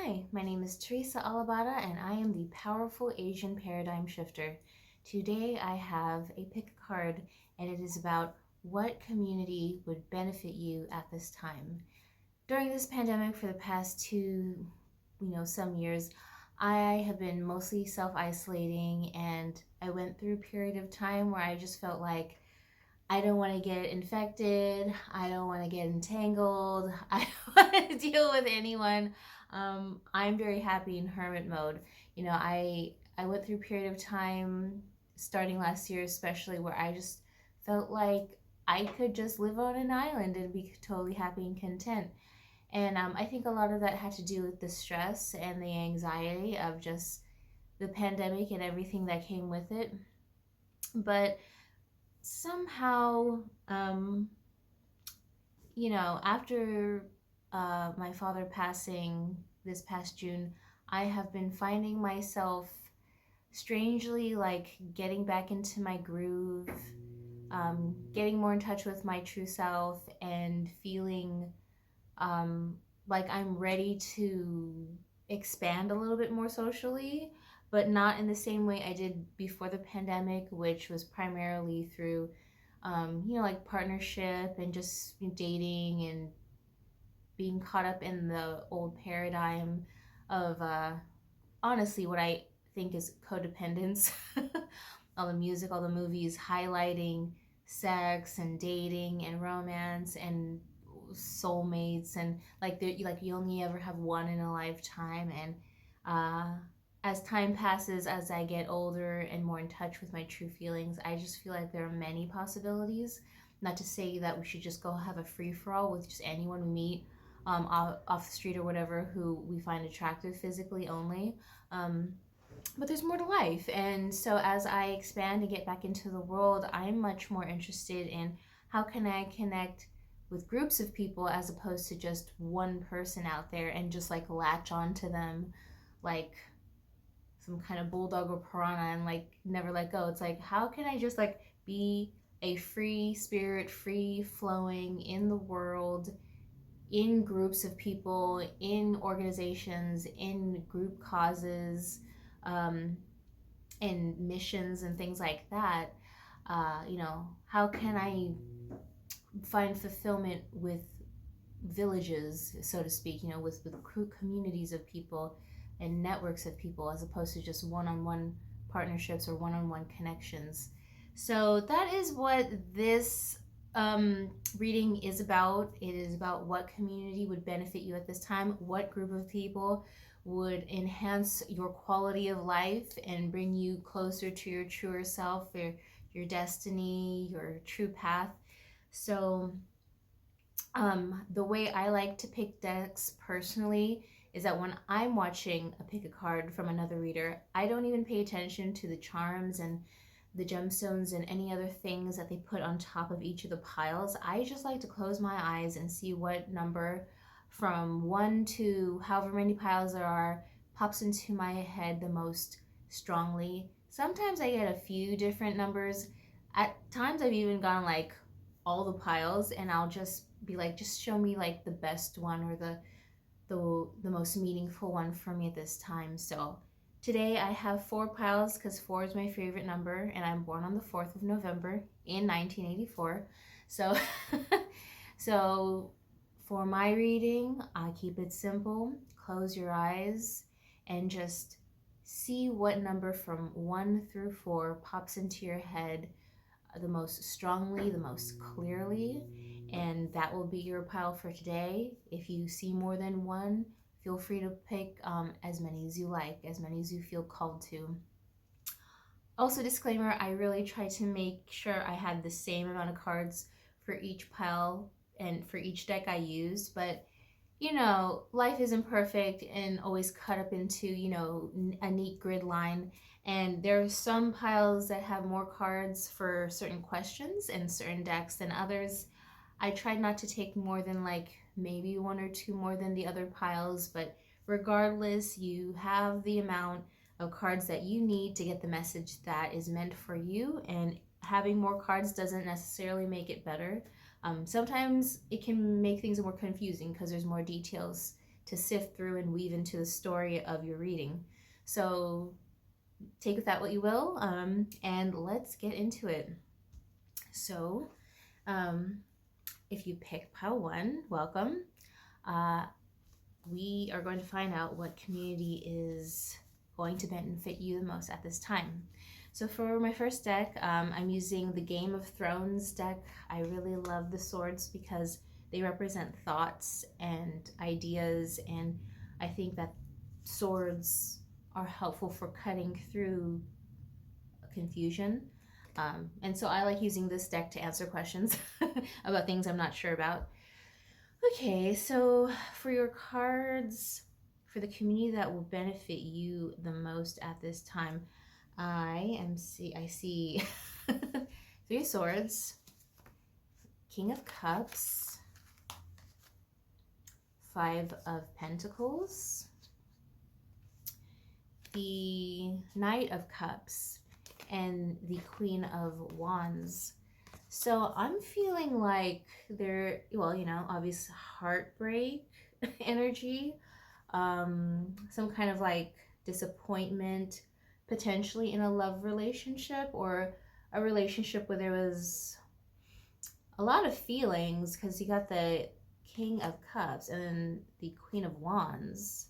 Hi, my name is Teresa Alabada and I am the Powerful Asian Paradigm Shifter. Today I have a pick a card and it is about what community would benefit you at this time. During this pandemic for the past some years, I have been mostly self-isolating and I went through a period of time where I just felt like I don't want to get infected. I don't want to get entangled. I don't want to deal with anyone. I'm very happy in hermit mode. I went through a period of time starting last year, especially where I just felt like I could just live on an island and be totally happy and content. And I think a lot of that had to do with the stress and the anxiety of just the pandemic and everything that came with it. But somehow, after my father passing this past June, I have been finding myself strangely like getting back into my groove, getting more in touch with my true self, and feeling um, like I'm ready to expand a little bit more socially, but not in the same way I did before the pandemic, which was primarily through, like partnership and just dating and being caught up in the old paradigm of honestly what I think is codependence. All the music, all the movies highlighting sex and dating and romance and soulmates and like you only ever have one in a lifetime. And uh, as time passes, as I get older and more in touch with my true feelings, I just feel like there are many possibilities. Not to say that we should just go have a free for all with just anyone we meet off the street or whatever who we find attractive physically only. Um, but there's more to life. And so as I expand and get back into the world, I'm much more interested in how can I connect with groups of people as opposed to just one person out there and just like latch on to them like some kind of bulldog or piranha and like never let go. It's like how can I just like be a free spirit, free flowing in the world, in groups of people, in organizations, in group causes, um, and missions and things like that. How can I find fulfillment with villages, so to speak, with communities of people and networks of people as opposed to just one on one partnerships or one on one connections. So that is what this reading is about. It is about what community would benefit you at this time, what group of people would enhance your quality of life and bring you closer to your truer self, your destiny, your true path. So the way I like to pick decks personally is that when I'm watching a pick a card from another reader, I don't even pay attention to the charms and the gemstones and any other things that they put on top of each of the piles. I just like to close my eyes and see what number from one to however many piles there are pops into my head the most strongly. Sometimes I get a few different numbers. At times I've even gone like all the piles and I'll just be like, just show me like the best one or the most meaningful one for me at this time. So today I have four piles because four is my favorite number and I'm born on the 4th of November in 1984. So so for my reading, I keep it simple. Close your eyes and just see what number from 1 through 4 pops into your head the most strongly, the most clearly, and that will be your pile for today. If you see more than one, feel free to pick as many as you like, as many as you feel called to. Also, disclaimer, I really try to make sure I had the same amount of cards for each pile and for each deck I used, but life isn't perfect and always cut up into, a neat grid line. And there are some piles that have more cards for certain questions and certain decks than others. I tried not to take more than like maybe one or two more than the other piles, but regardless, you have the amount of cards that you need to get the message that is meant for you. And having more cards doesn't necessarily make it better. Sometimes it can make things more confusing because there's more details to sift through and weave into the story of your reading. So take with that what you will, and let's get into it. So if you picked pile 1, welcome. We are going to find out what community is going to benefit you the most at this time. So for my first deck, I'm using the Game of Thrones deck. I really love the swords because they represent thoughts and ideas, and I think that swords are helpful for cutting through confusion. And so I like using this deck to answer questions about things I'm not sure about. Okay, so for your cards, for the community that will benefit you the most at this time, I see 3 swords, King of Cups, 5 of Pentacles, the Knight of Cups, and the Queen of Wands. So I'm feeling like there, well, obvious heartbreak energy, some kind of like disappointment, potentially in a love relationship or a relationship where there was a lot of feelings, because you got the King of Cups and then the Queen of Wands.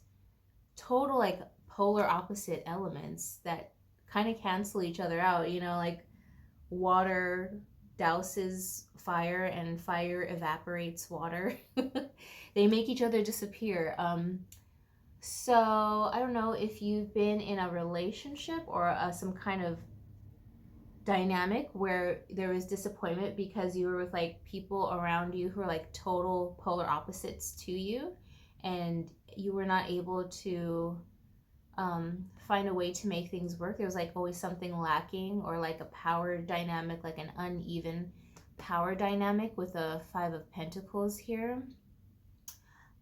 Total like polar opposite elements that kind of cancel each other out, like water douses fire and fire evaporates water. They make each other disappear. So I don't know if you've been in a relationship or some kind of dynamic where there was disappointment because you were with like people around you who are like total polar opposites to you, and you were not able to find a way to make things work. There was like always something lacking, or like a power dynamic, like an uneven power dynamic with a 5 of Pentacles here.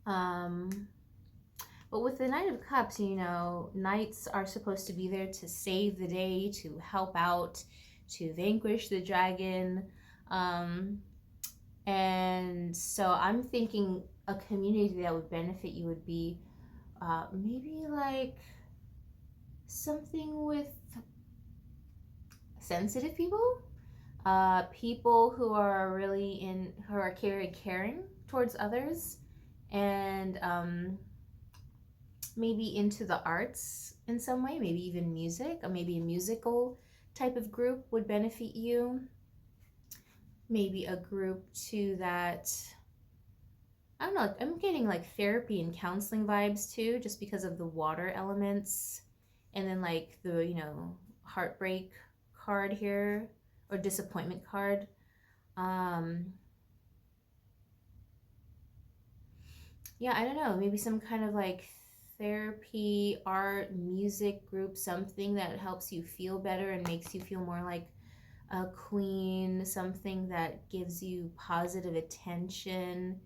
But with the Knight of Cups, knights are supposed to be there to save the day, to help out, to vanquish the dragon. And so I'm thinking a community that would benefit you would be maybe like something with sensitive people, people who are very caring towards others, and maybe into the arts in some way, maybe even music, or maybe a musical type of group would benefit you. Maybe a group too that, I don't know, I'm getting like therapy and counseling vibes too, just because of the water elements. And then like the, heartbreak card here, or disappointment card. Yeah, I don't know, maybe some kind of like therapy, art, music group, something that helps you feel better and makes you feel more like a queen, something that gives you positive attention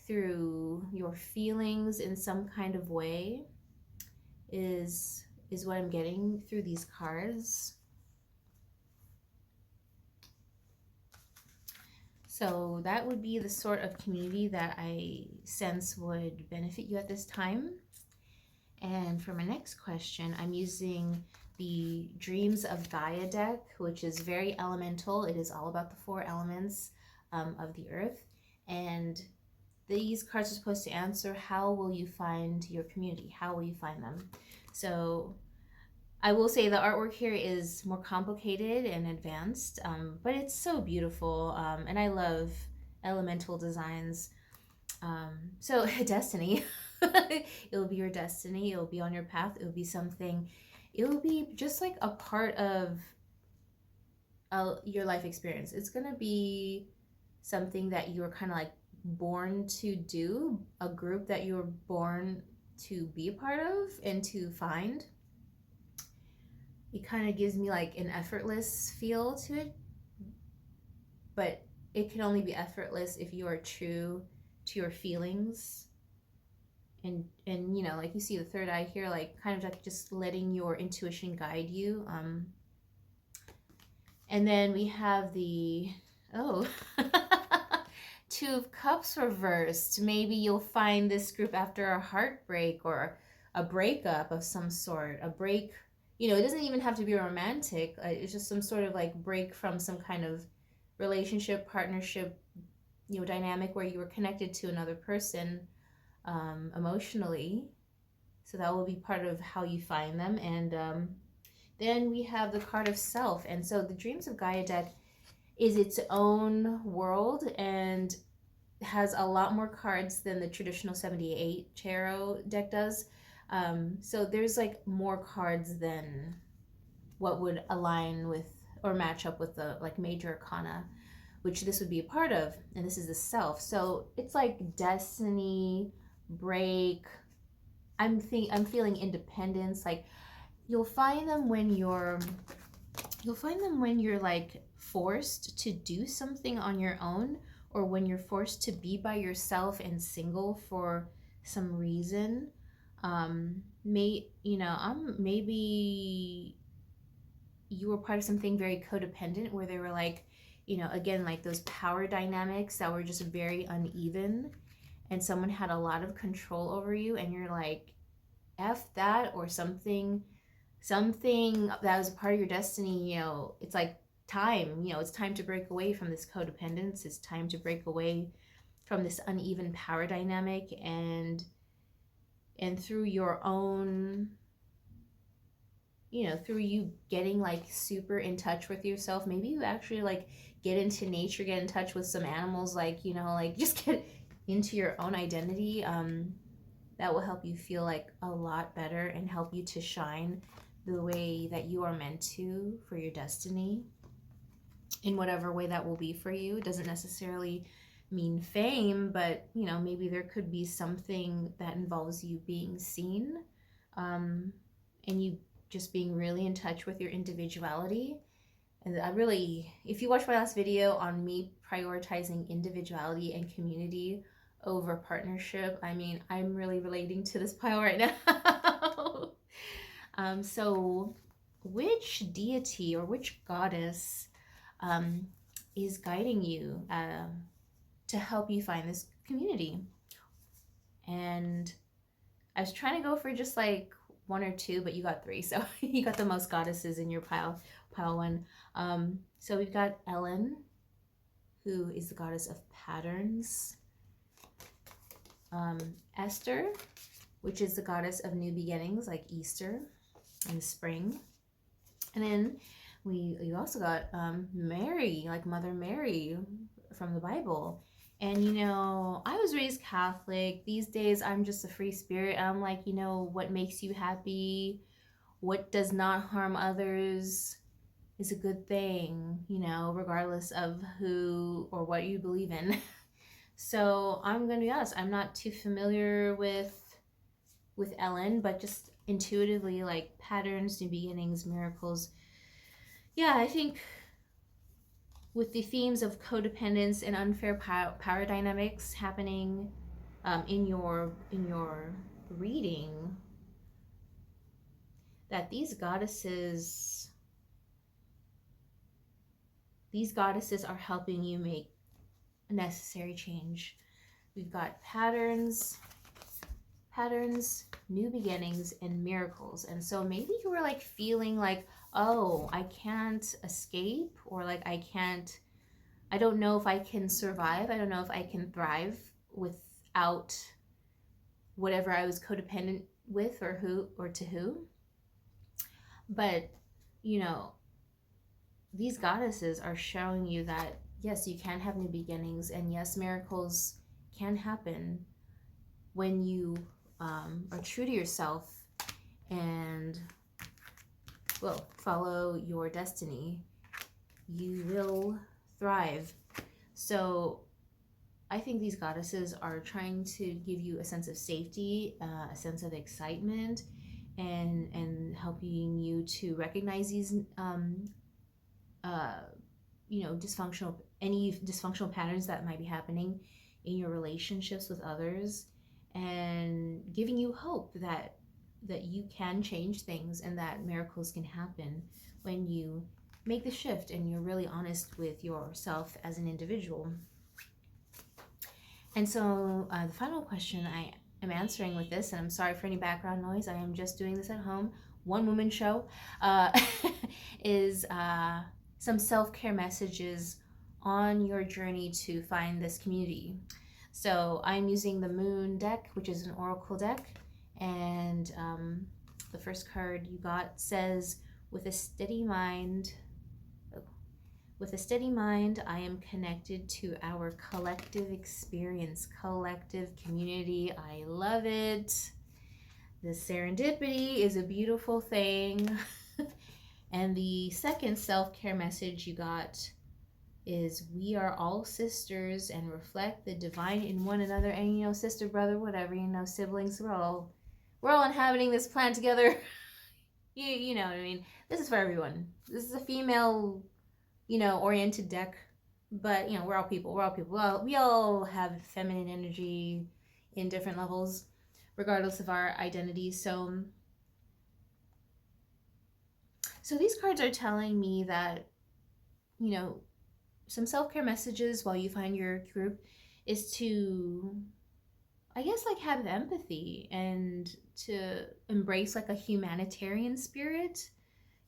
through your feelings in some kind of way is what I'm getting through these cards. So that would be the sort of community that I sense would benefit you at this time. And for my next question, I'm using the Dreams of Gaia deck, which is very elemental. It is all about the 4 elements of the earth. And these cards are supposed to answer, how will you find your community? How will you find them? So I will say the artwork here is more complicated and advanced, but it's so beautiful, and I love elemental designs. So destiny, it'll be your destiny, it'll be on your path, it'll be something, it'll be just like a part of your life experience. It's gonna be something that you were kind of like born to do, a group that you were born to be a part of and to find. It kind of gives me like an effortless feel to it, but it can only be effortless if you are true to your feelings. And like you see the third eye here, like kind of like just letting your intuition guide you. And then we have the Two of Cups reversed. Maybe you'll find this group after a heartbreak or a breakup of some sort. A break, it doesn't even have to be romantic. It's just some sort of like break from some kind of relationship, partnership, dynamic where you were connected to another person emotionally. So that will be part of how you find them. And then we have the card of self. And so the Dreams of Gaia deck is its own world and has a lot more cards than the traditional 78 tarot deck does. So there's like more cards than what would align with or match up with the like major arcana, which this would be a part of. And this is the self. So it's like destiny, break. I'm feeling independence. Like you'll find them when you're like forced to do something on your own, or when you're forced to be by yourself and single for some reason. Maybe you were part of something very codependent where they were like, again, like those power dynamics that were just very uneven, and someone had a lot of control over you, and you're like, F that, or something that was a part of your destiny. It's like time, it's time to break away from this codependence. It's time to break away from this uneven power dynamic, and through your own, through you getting like super in touch with yourself. Maybe you actually like get into nature, get in touch with some animals, like like just get into your own identity. That will help you feel like a lot better and help you to shine the way that you are meant to for your destiny, in whatever way that will be for you. It doesn't necessarily mean fame, but maybe there could be something that involves you being seen, and you just being really in touch with your individuality. And if you watch my last video on me prioritizing individuality and community over partnership, I'm really relating to this pile right now. So which deity or which goddess is guiding you to help you find this community? And I was trying to go for just like one or two, but you got three, so you got the most goddesses in your pile one. So we've got Ellen, who is the goddess of patterns. Esther, which is the goddess of new beginnings, like Easter in the spring. And then we also got Mary, like Mother Mary from the Bible. And I was raised Catholic. These days I'm just a free spirit. I'm like, what makes you happy, what does not harm others is a good thing, regardless of who or what you believe in. So I'm gonna be honest, I'm not too familiar with Ellen, but just intuitively, like patterns, new beginnings, miracles. Yeah, I think with the themes of codependence and unfair power dynamics happening in your reading, that these goddesses are helping you make a necessary change. We've got patterns, new beginnings, and miracles. And so maybe you were like feeling like, oh, I can't escape, or like I don't know if I can survive. I don't know if I can thrive without whatever I was codependent with, or who, or to who. But, these goddesses are showing you that, yes, you can have new beginnings, and yes, miracles can happen when you are true to yourself and, well, follow your destiny. You will thrive. So I think these goddesses are trying to give you a sense of safety, a sense of excitement, and helping you to recognize these dysfunctional patterns that might be happening in your relationships with others, and giving you hope that you can change things and that miracles can happen when you make the shift and you're really honest with yourself as an individual. And so the final question I am answering with this, and I'm sorry for any background noise, I am just doing this at home, one woman show, uh, is some self-care messages on your journey to find this community. So I'm using the Moon deck, which is an oracle deck, and the first card you got says, with a steady mind, I am connected to our collective experience, collective community. I love it. The serendipity is a beautiful thing. And the second self-care message you got is, we are all sisters and reflect the divine in one another. And you know, sister, brother, whatever, you know, siblings, we're all inhabiting this planet together. you know what I mean? This is for everyone. This is a female, you know, oriented deck, but you know, we're all people. Well, we all have feminine energy in different levels, regardless of our identities. So these cards are telling me that, you know, some self-care messages while you find your group is to, I guess, like, have empathy and to embrace like a humanitarian spirit,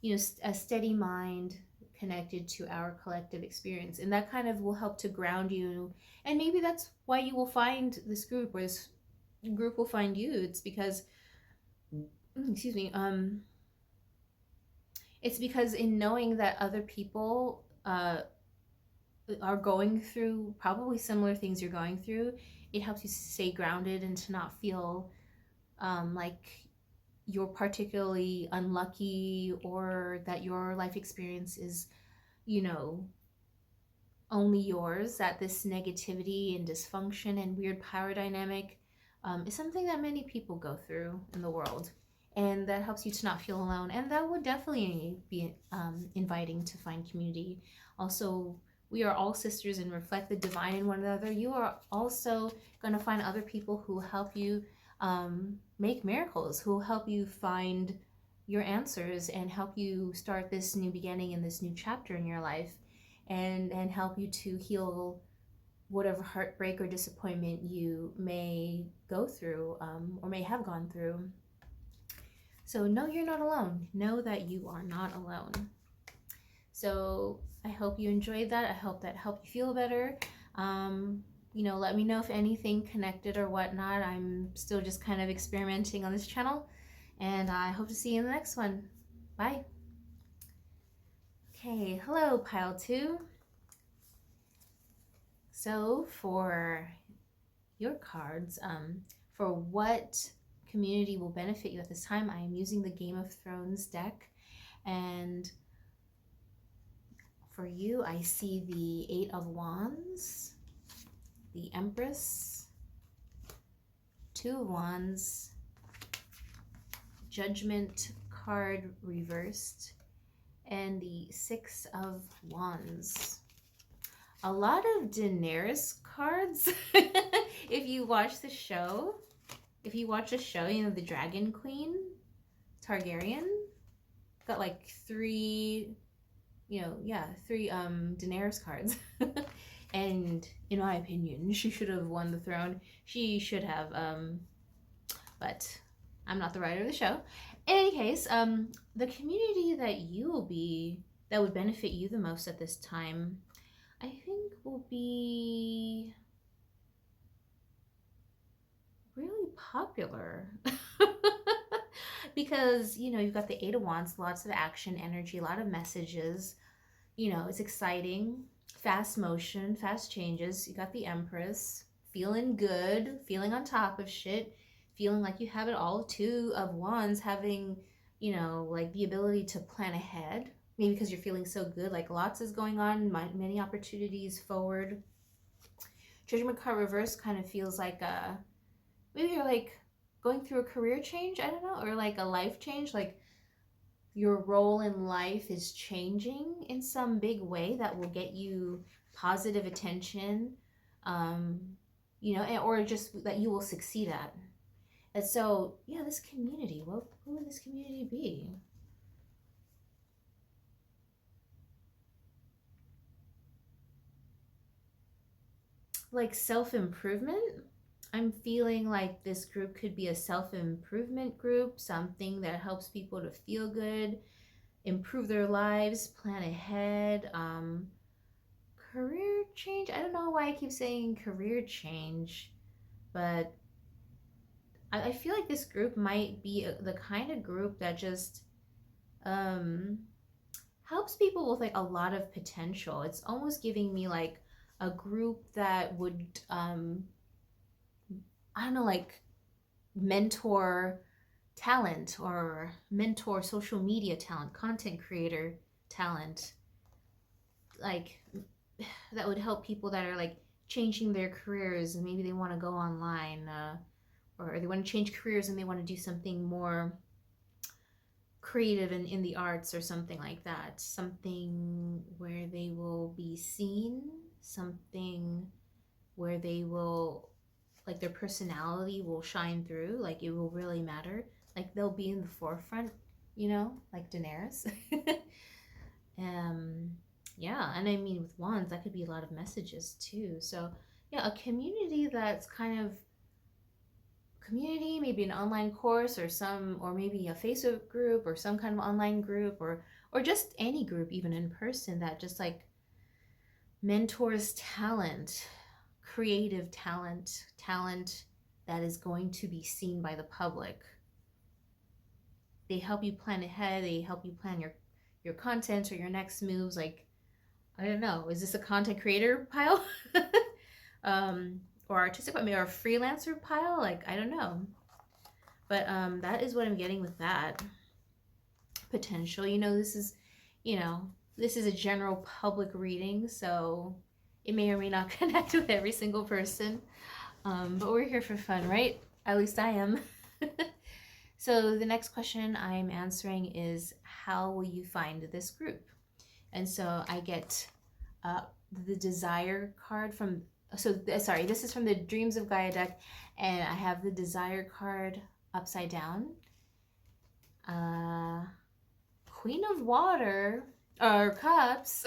you know, a steady mind connected to our collective experience. And that kind of will help to ground you. And maybe that's why you will find this group, or this group will find you. It's because, excuse me, it's because in knowing that other people are going through probably similar things you're going through, it helps you stay grounded and to not feel like you're particularly unlucky, or that your life experience is, you know, only yours, that this negativity and dysfunction and weird power dynamic is something that many people go through in the world. And that helps you to not feel alone. And that would definitely be inviting to find community. Also, we are all sisters and reflect the divine in one another. You are also going to find other people who help you make miracles, who will help you find your answers and help you start this new beginning and this new chapter in your life, and help you to heal whatever heartbreak or disappointment you may go through or may have gone through. So no, you're not alone. Know that you are not alone. So I hope you enjoyed that. I hope that helped you feel better. You know, let me know if anything connected or whatnot. I'm still just kind of experimenting on this channel, and I hope to see you in the next one. Bye. Okay, hello, pile 2. So for your cards, for what community will benefit you at this time, I am using the Game of Thrones deck. And for you, I see the 8 of Wands, the Empress, 2 of Wands, Judgment card reversed, and the 6 of Wands. A lot of Daenerys cards. If you watch the show, you know, the Dragon Queen, Targaryen, got like 3, you know, yeah, 3 Daenerys cards. And in my opinion, she should have won the throne. She should have, but I'm not the writer of the show. In any case, the community that would benefit you the most at this time, I think, will be really popular. Because, you know, you've got the 8 of Wands, lots of action, energy, a lot of messages. You know, it's exciting, fast motion, fast changes. You got the Empress, feeling good, feeling on top of shit, feeling like you have it all. 2 of Wands, having, you know, like the ability to plan ahead. Maybe because you're feeling so good, like lots is going on, many opportunities forward. Judgment card reverse kind of feels like maybe you're like going through a career change, I don't know, or like a life change, like your role in life is changing in some big way that will get you positive attention, you know, or just that you will succeed at. And so, yeah, this community, who would this community be? like self-improvement. I'm feeling like this group could be a self-improvement group, something that helps people to feel good, improve their lives, plan ahead. Career change. I don't know why I keep saying career change, but I feel like this group might be the kind of group that just um, helps people with like a lot of potential. It's almost giving me like a group that would I don't know, like mentor talent or mentor social media talent, content creator talent, like that would help people that are like changing their careers and maybe they want to go online, or they want to change careers and they want to do something more creative in the arts or something like that. Something where they will be seen, something where they will, like their personality will shine through, like it will really matter. Like they'll be in the forefront, like Daenerys. um, yeah, and I mean, with wands, that could be a lot of messages too. So, yeah, a community that's kind of community, maybe an online course or maybe a Facebook group or some kind of online group or just any group, even in person, that just like mentors talent, creative talent that is going to be seen by the public. They help you plan ahead. They help you plan your content or your next moves. Like, I don't know, is this a content creator pile? Or artistic, maybe, or a freelancer pile? Like, I don't know. But that is what I'm getting with that potential. This is a general public reading, so it may or may not connect with every single person. But we're here for fun, right? At least I am. So the next question I'm answering is, how will you find this group? And so I get the desire card from, sorry, this is from the Dreams of Gaia deck, and I have the desire card upside down. Queen of Water, or Cups,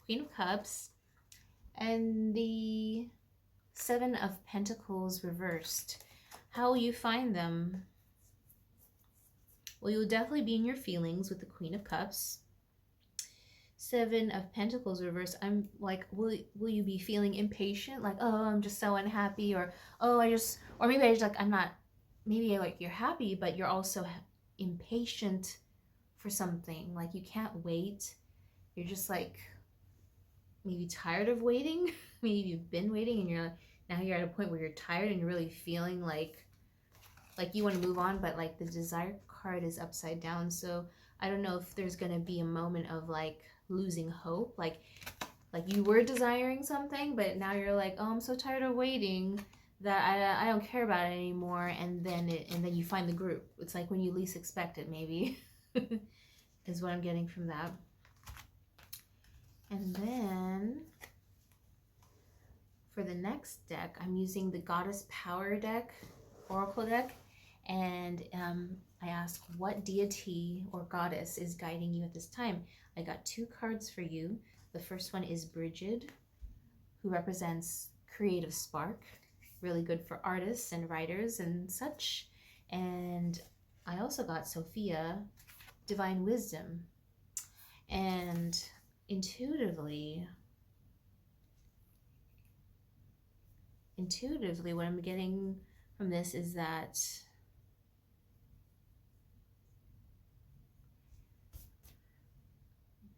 Queen of Cups, and the Seven of Pentacles reversed. How will you find them? Well, you'll definitely be in your feelings with the Queen of Cups. Seven of Pentacles reversed. I'm like, will you be feeling impatient? Like, oh, I'm just so unhappy, or oh, or maybe I just like, I'm not. Maybe like you're happy, but you're also impatient for something. Like you can't wait. You're just like maybe tired of waiting. Maybe you've been waiting and now you're at a point where you're tired and you're really feeling like you want to move on, but like the desire card is upside down. So I don't know if there's gonna be a moment of like losing hope, like you were desiring something, but now you're like, oh, I'm so tired of waiting that I don't care about it anymore, and then you find the group. It's like when you least expect it, maybe, is what I'm getting from that. And then for the next deck, I'm using the Goddess Power deck, Oracle deck, and I ask, what deity or goddess is guiding you at this time? I got 2 cards for you. The first one is Bridget, who represents creative spark, really good for artists and writers and such. And I also got Sophia, divine wisdom. And intuitively, what I'm getting from this is that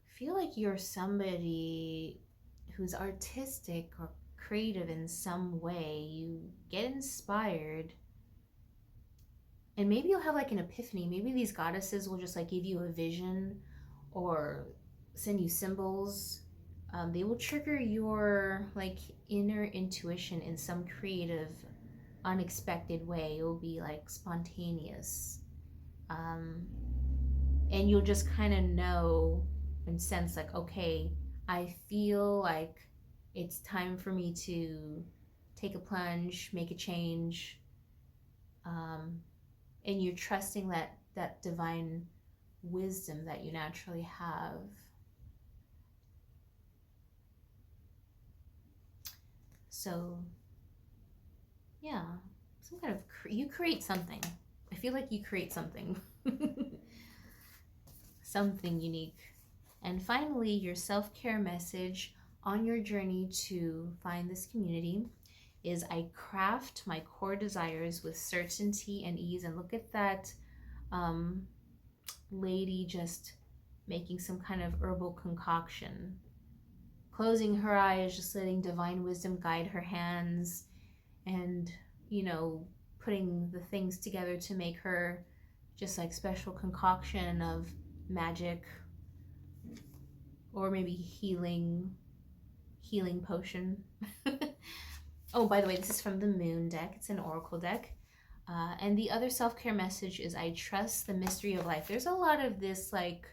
I feel like you're somebody who's artistic or creative in some way. You get inspired, and maybe you'll have like an epiphany. Maybe these goddesses will just like give you a vision or send you symbols. They will trigger your like inner intuition in some creative, unexpected way. It will be like spontaneous, and you'll just kind of know and sense like, okay, I feel like it's time for me to take a plunge, make a change, and you're trusting that divine wisdom that you naturally have. So yeah, some kind of you create something. I feel like you create something. Something unique. And finally, your self-care message on your journey to find this community is I craft my core desires with certainty and ease. And look at that um, lady just making some kind of herbal concoction, closing her eyes, just letting divine wisdom guide her hands, and, you know, putting the things together to make her just like special concoction of magic, or maybe healing potion. Oh, by the way, this is from the Moon deck. It's an oracle deck. And the other self-care message is I trust the mystery of life. There's a lot of this, like,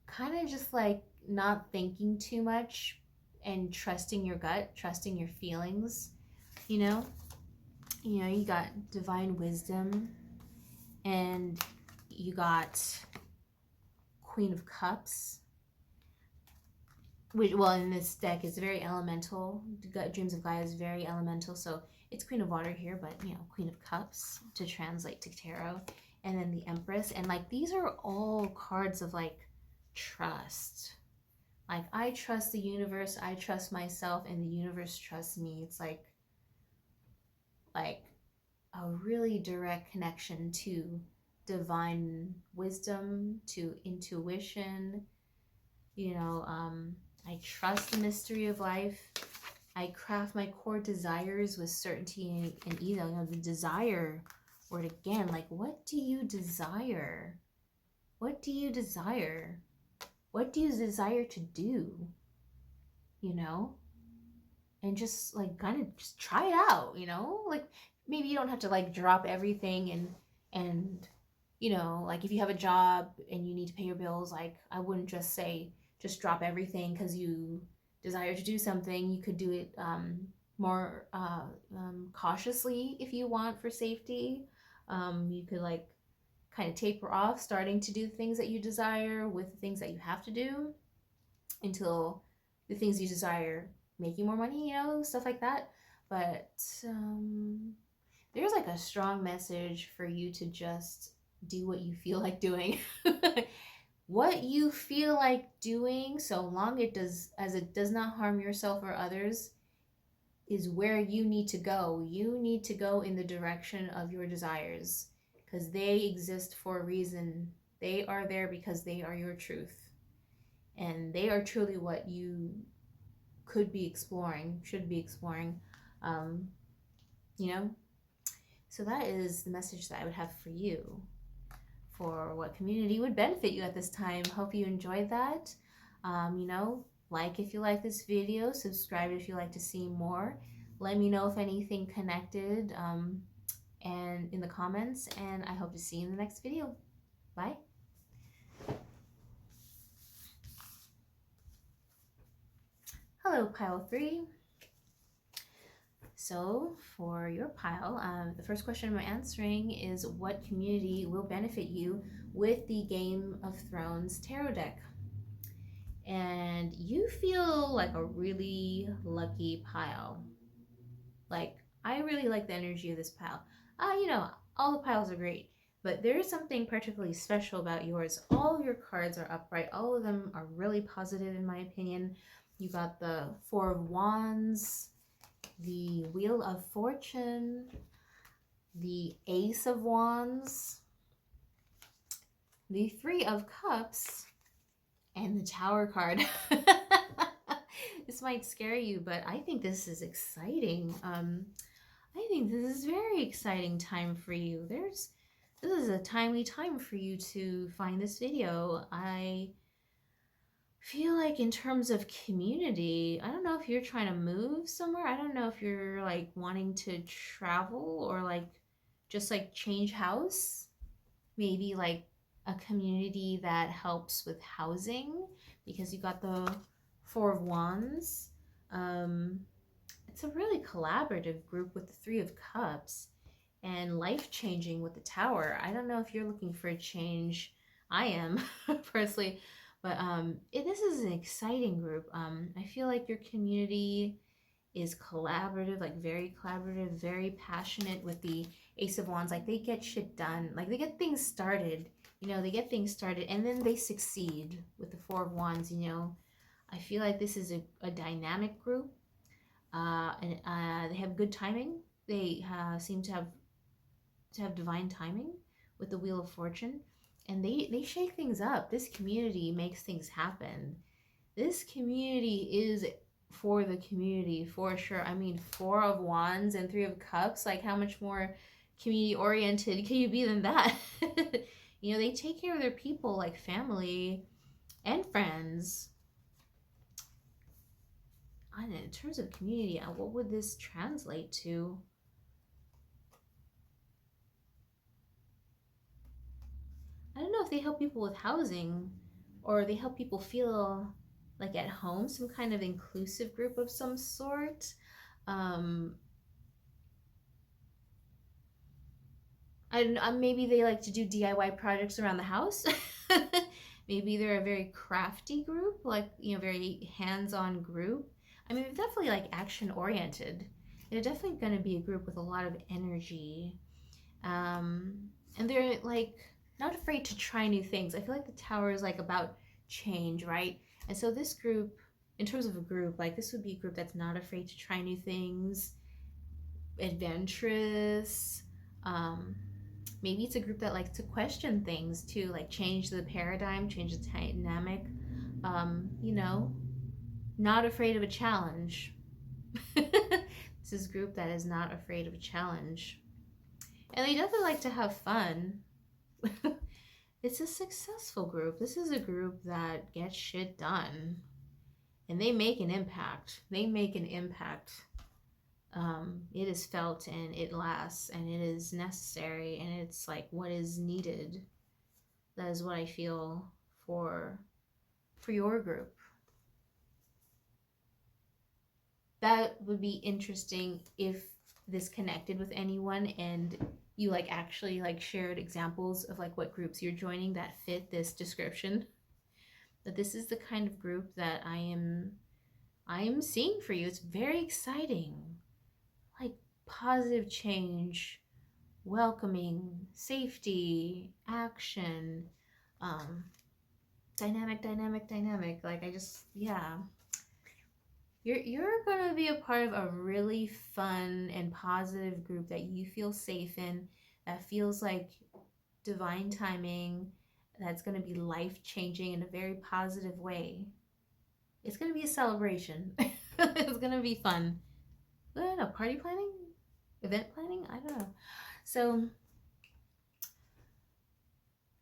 kind of just like not thinking too much and trusting your gut, trusting your feelings, you know? You know, you got divine wisdom, and you got Queen of Cups, which, well, in this deck is very elemental. Dreams of Gaia is very elemental, so it's Queen of Water here, but, you know, Queen of Cups to translate to tarot. And then the Empress, and like these are all cards of like trust. Like, I trust the universe, I trust myself, and the universe trusts me. It's like a really direct connection to divine wisdom, to intuition. You know, I trust the mystery of life. I craft my core desires with certainty and ease. You know, the desire word again, like, what do you desire? What do you desire? What do you desire to do? You know? And just like kind of just try it out, you know? Like, maybe you don't have to like drop everything and you know, like if you have a job and you need to pay your bills, like I wouldn't just say just drop everything because you desire to do something. You could do it more cautiously if you want, for safety. You could like kind of taper off starting to do things that you desire with the things that you have to do until the things you desire make you more money, you know, stuff like that. But there's like a strong message for you to just do what you feel like doing. What you feel like doing, so long it does not harm yourself or others, is where you need to go. You need to go in the direction of your desires because they exist for a reason. They are there because they are your truth. And they are truly what you could be exploring, should be exploring, you know? So that is the message that I would have for you, for what community would benefit you at this time. Hope you enjoyed that. You know, like if you like this video, subscribe if you like to see more. Let me know if anything connected and in the comments, and I hope to see you in the next video. Bye. Hello, pile 3. So for your pile, the first question I'm answering is what community will benefit you with the Game of Thrones tarot deck? And you feel like a really lucky pile. Like, I really like the energy of this pile. You know, all the piles are great, but there is something particularly special about yours. All of your cards are upright. All of them are really positive, in my opinion. You got the Four of Wands, the Wheel of Fortune, the Ace of Wands, the Three of Cups, and the Tower card. This might scare you, but I think this is exciting. I think this is very exciting time for you. This is a timely time for you to find this video. I feel like in terms of community, I don't know if you're trying to move somewhere. I don't know if you're like wanting to travel or like just like change house. Maybe like a community that helps with housing, because you got the Four of Wands. It's a really collaborative group with the Three of Cups, and life-changing with the Tower. I don't know if you're looking for a change. I am, personally. But this is an exciting group. I feel like your community is collaborative, like very collaborative, very passionate with the Ace of Wands. Like they get shit done, like they get things started, they get things started and then they succeed with the Four of Wands. I feel like this is a dynamic group, and they have good timing. They seem to have divine timing with the Wheel of Fortune, and they shake things up. This community makes things happen. This community is for the community for sure. I mean, Four of Wands and Three of Cups, like how much more community oriented can you be than that? They take care of their people like family and friends. And in terms of community, what would this translate to? I don't know if they help people with housing or they help people feel like at home, some kind of inclusive group of some sort. Um, maybe they like to do DIY projects around the house. Maybe they're a very crafty group, like, very hands-on group. I mean, they're definitely like action oriented. They're definitely going to be a group with a lot of energy. And they're like not afraid to try new things. I feel like the Tower is like about change, right? And so this group, in terms of a group, like this would be a group that's not afraid to try new things, adventurous. Um, Maybe it's a group that likes to question things too, like change the paradigm, change the dynamic. You know, not afraid of a challenge. This is a group that is not afraid of a challenge. And they definitely like to have fun. It's a successful group. This is a group that gets shit done. And they make an impact. They make an impact. It is felt and it lasts and it is necessary and it's like what is needed. That is what I feel for your group. That would be interesting if this connected with anyone and you like actually like shared examples of like what groups you're joining that fit this description. That this is the kind of group that I am seeing for you. It's very exciting. Like positive change, welcoming, safety, action, dynamic. Like I just, yeah. You're gonna be a part of a really fun and positive group that you feel safe in, that feels like divine timing, that's gonna be life changing in a very positive way. It's gonna be a celebration. It's gonna be fun. I don't know, party planning, event planning. I don't know. So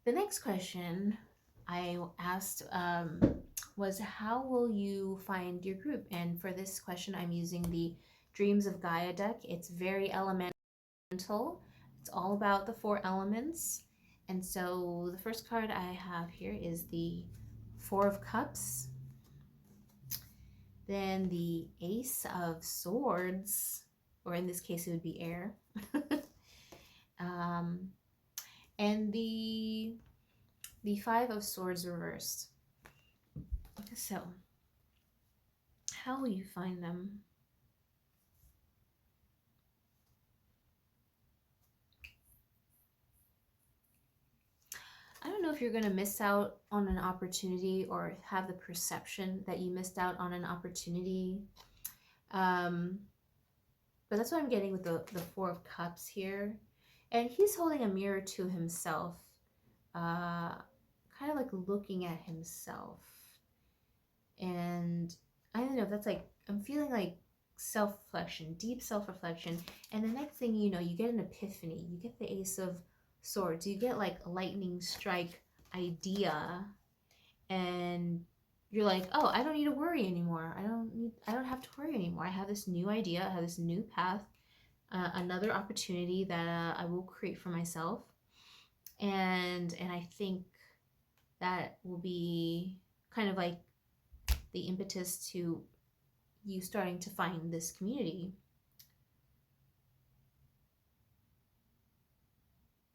the next question I asked was how will you find your group? And for this question, I'm using the Dreams of Gaia deck. It's very elemental. It's all about the four elements. And so the first card I have here is the Four of Cups. Then the Ace of Swords, or in this case, it would be air. And the Five of Swords reversed. So, how will you find them? I don't know if you're going to miss out on an opportunity or have the perception that you missed out on an opportunity. But that's what I'm getting with the Four of Cups here. And he's holding a mirror to himself, kind of like looking at himself. And I don't know if that's like, I'm feeling like self-reflection, deep self-reflection. And the next thing you know, you get an epiphany. You get the Ace of Swords. You get like a lightning strike idea. And you're like, oh, I don't need to worry anymore. I don't have to worry anymore. I have this new idea. I have this new path, another opportunity that I will create for myself. And I think that will be kind of like the impetus to you starting to find this community.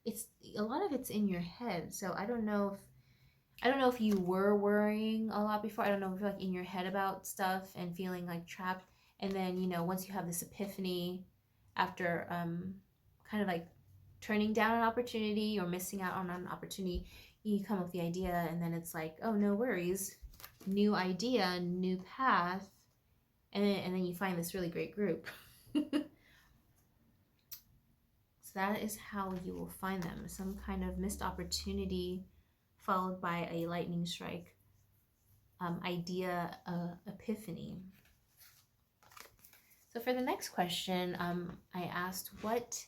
It's a lot of it's in your head. So I don't know if you were worrying a lot before. I don't know if you're like in your head about stuff and feeling like trapped. And then, you know, once you have this epiphany after kind of like turning down an opportunity or missing out on an opportunity, you come up with the idea, and then it's like, oh, no worries, new idea, new path, and then you find this really great group. So that is how you will find them. Some kind of missed opportunity followed by a lightning strike, idea, epiphany. So for the next question, I asked what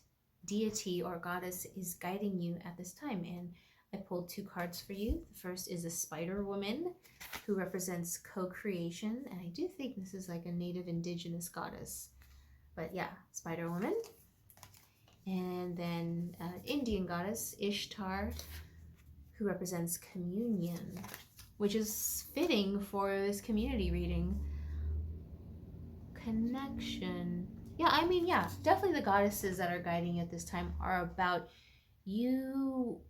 deity or goddess is guiding you at this time, and I pulled 2 cards for you. The first is a spider woman who represents co-creation, and I do think this is like a native indigenous goddess, but yeah, spider woman. And then Indian goddess Ishtar, who represents communion, which is fitting for this community reading. Connection. Yeah, I mean, yeah, definitely the goddesses that are guiding you at this time are about you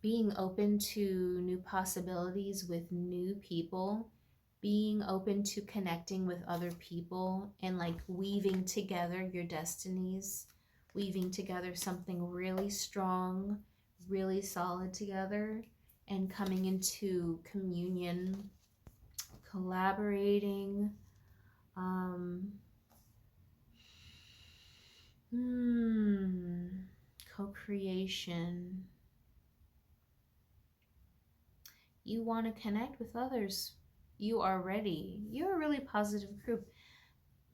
being open to new possibilities with new people, being open to connecting with other people, and like weaving together your destinies, weaving together something really strong, really solid together, and coming into communion, collaborating. Co-creation. You want to connect with others. You are ready. You're a really positive group.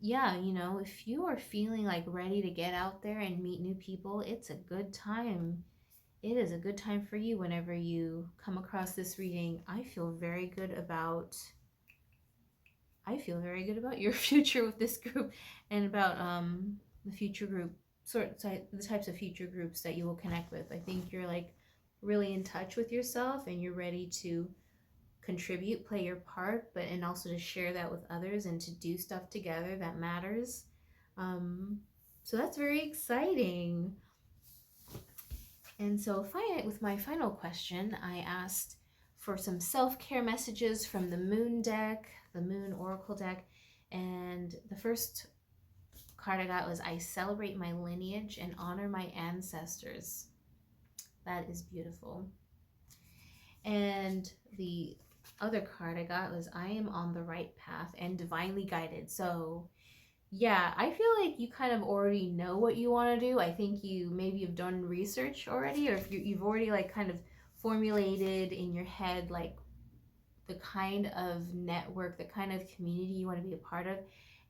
Yeah, you know, if you are feeling like ready to get out there and meet new people, it's a good time. It is a good time for you whenever you come across this reading. I feel very good about your future with this group, and about the future group the types of future groups that you will connect with. I think you're like really in touch with yourself, and you're ready to contribute, play your part, but and also to share that with others and to do stuff together that matters. So that's very exciting. And so with my final question, I asked for some self-care messages from the Moon deck, the Moon Oracle deck, and the first card I got was I celebrate my lineage and honor my ancestors. That is beautiful. And the other card I got was I am on the right path and divinely guided. So yeah, I feel like you kind of already know what you want to do. I think you maybe have done research already, or if you've already like kind of formulated in your head like the kind of network, the kind of community you want to be a part of.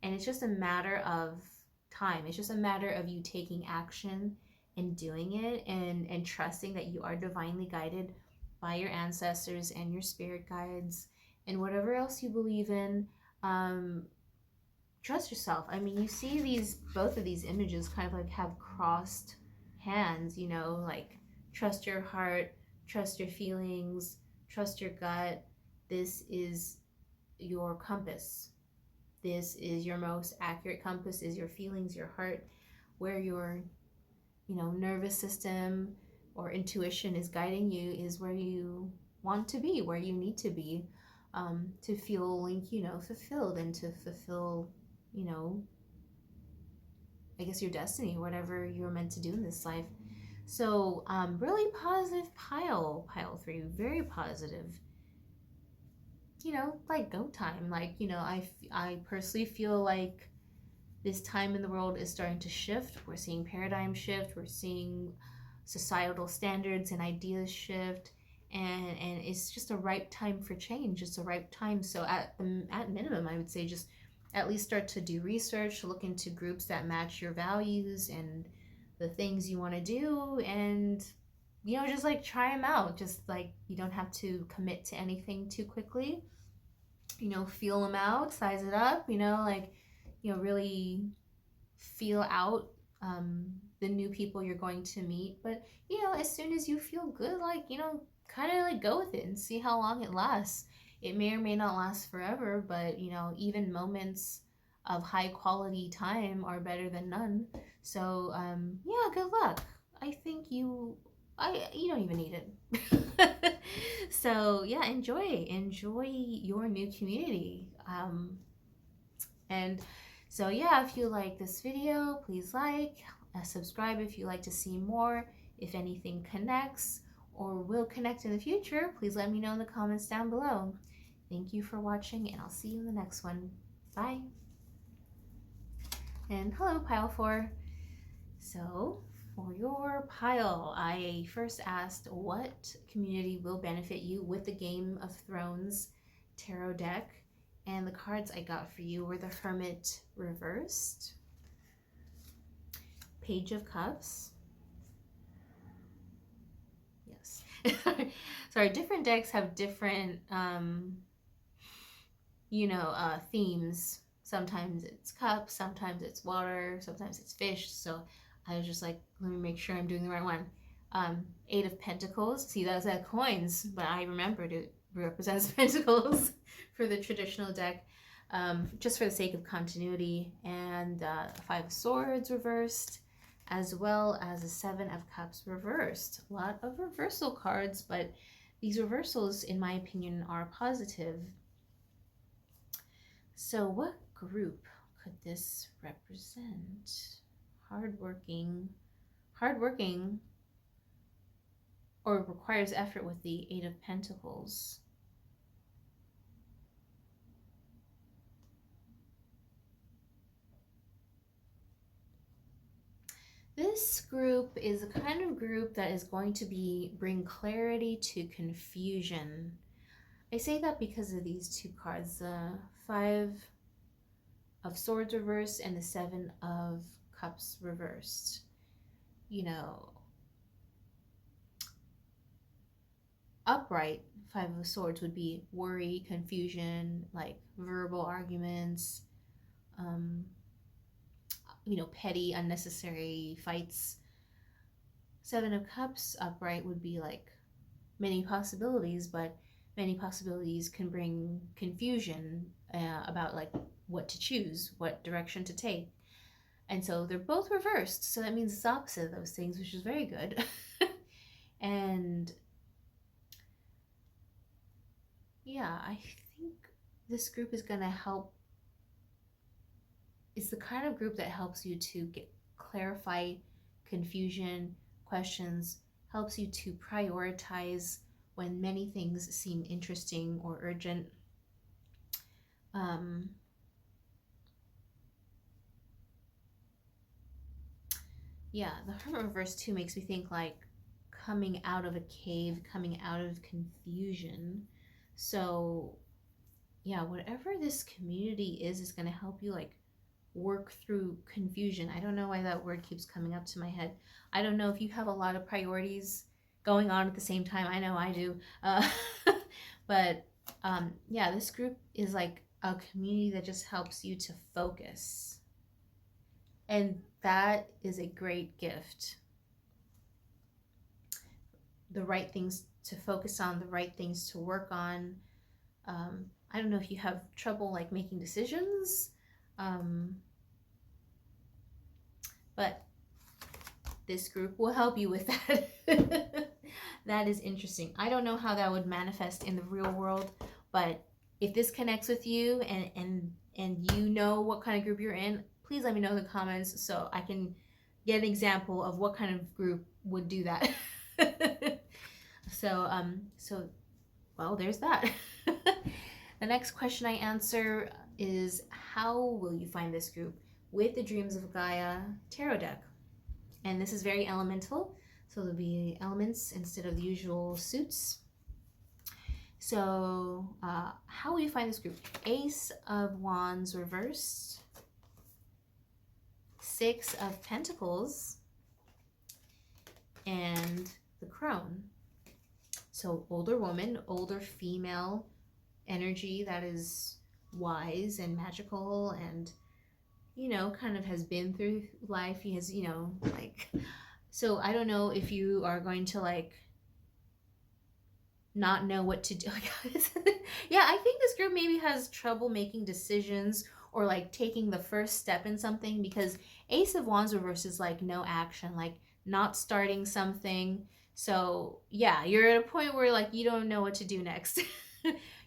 And it's just a matter of time. It's just a matter of you taking action and doing it, and trusting that you are divinely guided by your ancestors and your spirit guides and whatever else you believe in. Trust yourself. I mean, you see both of these images kind of like have crossed hands, you know, like trust your heart, trust your feelings, trust your gut. This is your compass. This is your most accurate compass, is your feelings, your heart. Where your, you know, nervous system or intuition is guiding you is where you want to be, where you need to be, to feel like, you know, fulfilled, and to fulfill, you know, I guess your destiny, whatever you're meant to do in this life. So really positive pile for you, very positive. You know, like go time. Like, you know, I personally feel like this time in the world is starting to shift. We're seeing paradigm shift. We're seeing societal standards and ideas shift, and it's just a ripe time for change. It's a ripe time. So at minimum, I would say just at least start to do research, look into groups that match your values and the things you want to do, and you know, just like try them out. Just like you don't have to commit to anything too quickly. You know, feel them out, size it up. You know, like, you know, really feel out the new people you're going to meet. But you know, as soon as you feel good, like, you know, kind of like go with it and see how long it lasts. It may or may not last forever, but you know, even moments of high quality time are better than none. So yeah, good luck. I think you don't even need it. So yeah, enjoy your new community. And So yeah, if you like this video, please like, subscribe if you like to see more. If anything connects or will connect in the future, please let me know in the comments down below. Thank you for watching, and I'll see you in the next one. Bye. And hello, Pile 4. So, for your pile, I first asked what community will benefit you with the Game of Thrones tarot deck, and the cards I got for you were the Hermit reversed, Page of Cups. Yes. Sorry, different decks have different, themes. Sometimes it's cups, sometimes it's water, sometimes it's fish. So I was just like, let me make sure I'm doing the right one. Eight of Pentacles. See, that's at coins, but I remembered it represents pentacles for the traditional deck, just for the sake of continuity. And Five of Swords reversed, as well as a Seven of Cups reversed. A lot of reversal cards, but these reversals, in my opinion, are positive. So what group could this represent? Hardworking, or requires effort with the Eight of Pentacles. This group is a kind of group that is going to bring clarity to confusion. I say that because of these two cards, the Five of Swords reversed and the Seven of Cups reversed. You know, upright Five of Swords would be worry, confusion, like verbal arguments, petty, unnecessary fights. Seven of Cups upright would be like many possibilities, but many possibilities can bring confusion about like what to choose, what direction to take. And so they're both reversed. So that means it's opposite of those things, which is very good. And yeah, I think this group is going to help. It's the kind of group that helps you to clarify confusion, questions, helps you to prioritize when many things seem interesting or urgent. Yeah, the Hermit reverse too makes me think like coming out of a cave, coming out of confusion. So yeah, whatever this community is going to help you like work through confusion. I don't know why that word keeps coming up to my head. I don't know if you have a lot of priorities going on at the same time. I know I do. But yeah, this group is like a community that just helps you to focus. And that is a great gift. The right things to focus on, the right things to work on. I don't know if you have trouble like making decisions, but this group will help you with that. That is interesting. I don't know how that would manifest in the real world, but if this connects with you and you know what kind of group you're in, please let me know in the comments so I can get an example of what kind of group would do that. So well, there's that. The next question I answer is, how will you find this group with the Dreams of Gaia tarot deck? And this is very elemental, so there'll be elements instead of the usual suits. So how will you find this group? Ace of Wands reversed, Six of Pentacles, and the Crone. So older woman, older female energy that is wise and magical and, kind of has been through life. He has, so I don't know if you are going to like not know what to do. Yeah, I think this group maybe has trouble making decisions or like taking the first step in something, because Ace of Wands reverse is like no action, like not starting something. So yeah, you're at a point where like you don't know what to do next.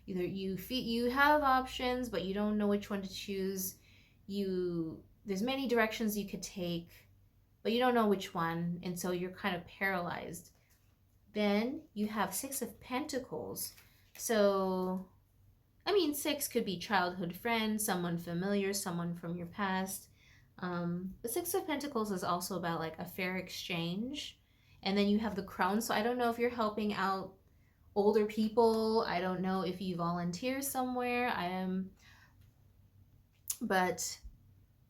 Either you have options, but you don't know which one to choose. there's many directions you could take, but you don't know which one, and so you're kind of paralyzed. Then you have Six of Pentacles. So, I mean, six could be childhood friends, someone familiar, someone from your past. The Six of Pentacles is also about like a fair exchange. And then you have the Crown. So I don't know if you're helping out older people. I don't know if you volunteer somewhere. But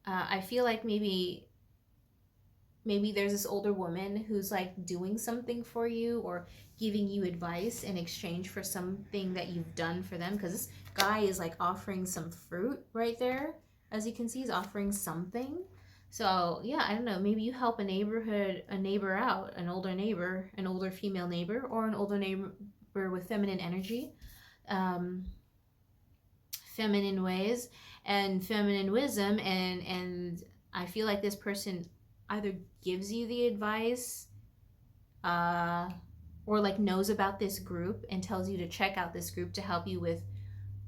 I feel like maybe there's this older woman who's like doing something for you or giving you advice in exchange for something that you've done for them, because this guy is like offering some fruit right there. As you can see, he's offering something. So yeah, I don't know, maybe you help a neighbor out, an older female neighbor, or an older neighbor with feminine energy, feminine ways and feminine wisdom, and I feel like this person either gives you the advice, or like knows about this group and tells you to check out this group to help you with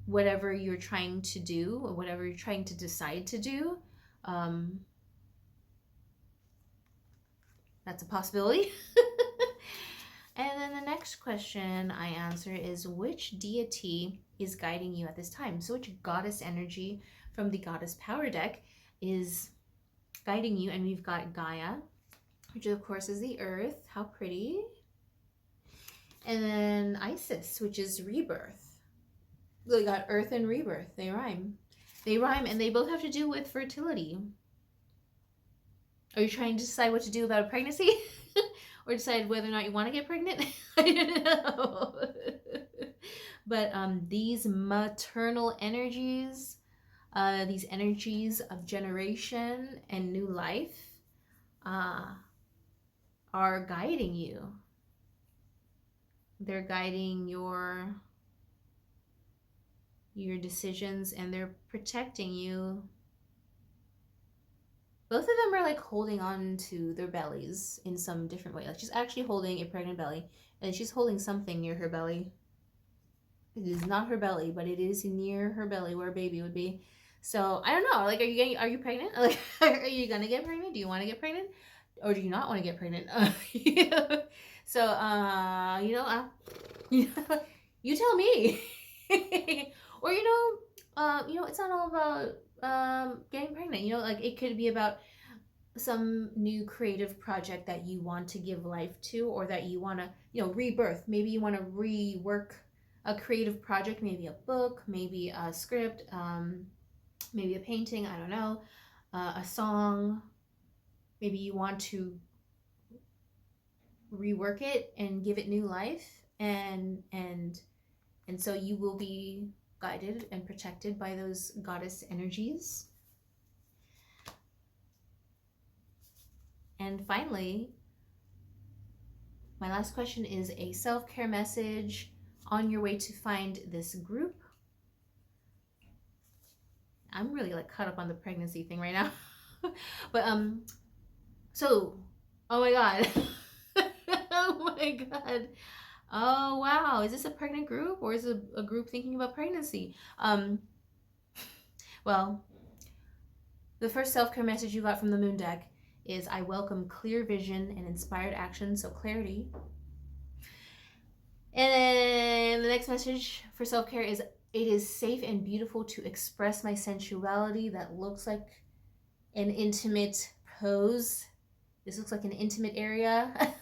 whatever you're trying to do or whatever you're trying to decide to do. That's a possibility. And then the next question I answer is, which deity is guiding you at this time? So which goddess energy from the goddess power deck is guiding you? And we've got Gaia, which of course is the earth. How pretty. And then Isis, which is rebirth. We got earth and rebirth. They rhyme. And they both have to do with fertility. Are you trying to decide what to do about a pregnancy? Or decide whether or not you want to get pregnant? I don't know. But these maternal energies, these energies of generation and new life, are guiding you. They're guiding your decisions, and they're protecting you. Both of them are like holding on to their bellies in some different way. Like she's actually holding a pregnant belly, and she's holding something near her belly. It is not her belly, but it is near her belly where a baby would be. So I don't know. Like, are you pregnant? Like, are you gonna get pregnant? Do you want to get pregnant, or do you not want to get pregnant? So you tell me. Or it's not all about getting pregnant. Like it could be about some new creative project that you want to give life to, or that you want to rebirth. Maybe you want to rework a creative project, maybe a book, maybe a script, maybe a painting, I don't know, a song. Maybe you want to rework it and give it new life, and so you will be guided and protected by those goddess energies. And finally, my last question is a self-care message on your way to find this group. I'm really like caught up on the pregnancy thing right now. But so, oh my god. Oh my god. Oh wow, is this a pregnant group, or is it a group thinking about pregnancy? Well, the first self-care message you got from the moon deck is, I welcome clear vision and inspired action, so clarity. And the next message for self-care is, it is safe and beautiful to express my sensuality. That looks like an intimate pose. This looks like an intimate area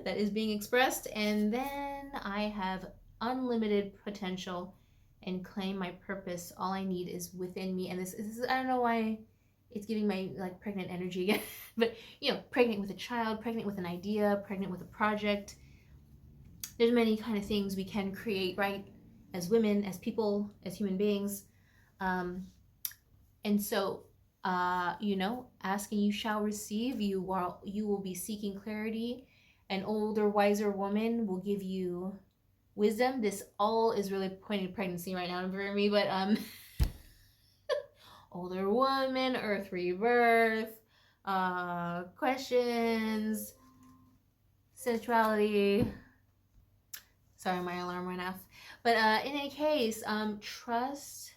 that is being expressed. And then I have unlimited potential and claim my purpose. All I need is within me. And this is, I don't know why it's giving my like pregnant energy again, but pregnant with a child, pregnant with an idea, pregnant with a project. There's many kind of things we can create, right? As women, as people, as human beings. And so, asking you shall receive. You will be seeking clarity. An older, wiser woman will give you wisdom. This all is really pointing to pregnancy right now for me, but older woman, earth rebirth, questions, sensuality. Sorry, my alarm went off. But in any case, trust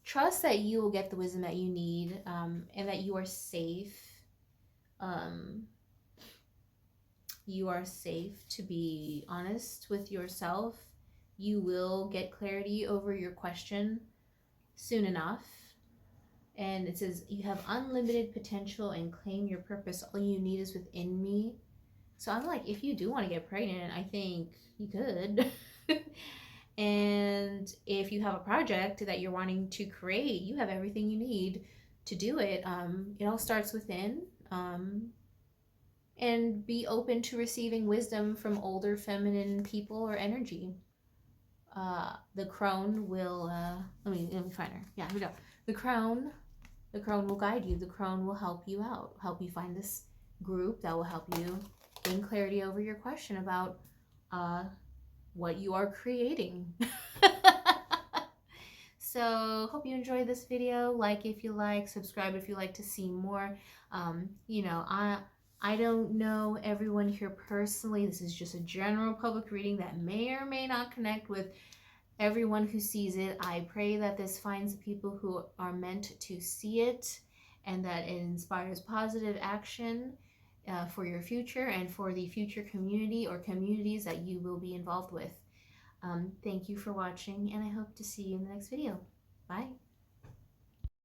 trust that you will get the wisdom that you need, and that you are safe. Um, you are safe to be honest with yourself. You will get clarity over your question soon enough. And it says, you have unlimited potential and claim your purpose. All you need is within me. So I'm like, if you do want to get pregnant, I think you could. And if you have a project that you're wanting to create, you have everything you need to do it. It all starts within. And be open to receiving wisdom from older feminine people or energy. The crone will, let me find her. Yeah, here we go. The crone will guide you. The crone will help you out, help you find this group that will help you gain clarity over your question about what you are creating. So hope you enjoyed this video. Like if you like, subscribe if you like to see more. I don't know everyone here personally. This is just a general public reading that may or may not connect with everyone who sees it. I pray that this finds the people who are meant to see it, and that it inspires positive action for your future and for the future community or communities that you will be involved with. Thank you for watching, and I hope to see you in the next video. Bye.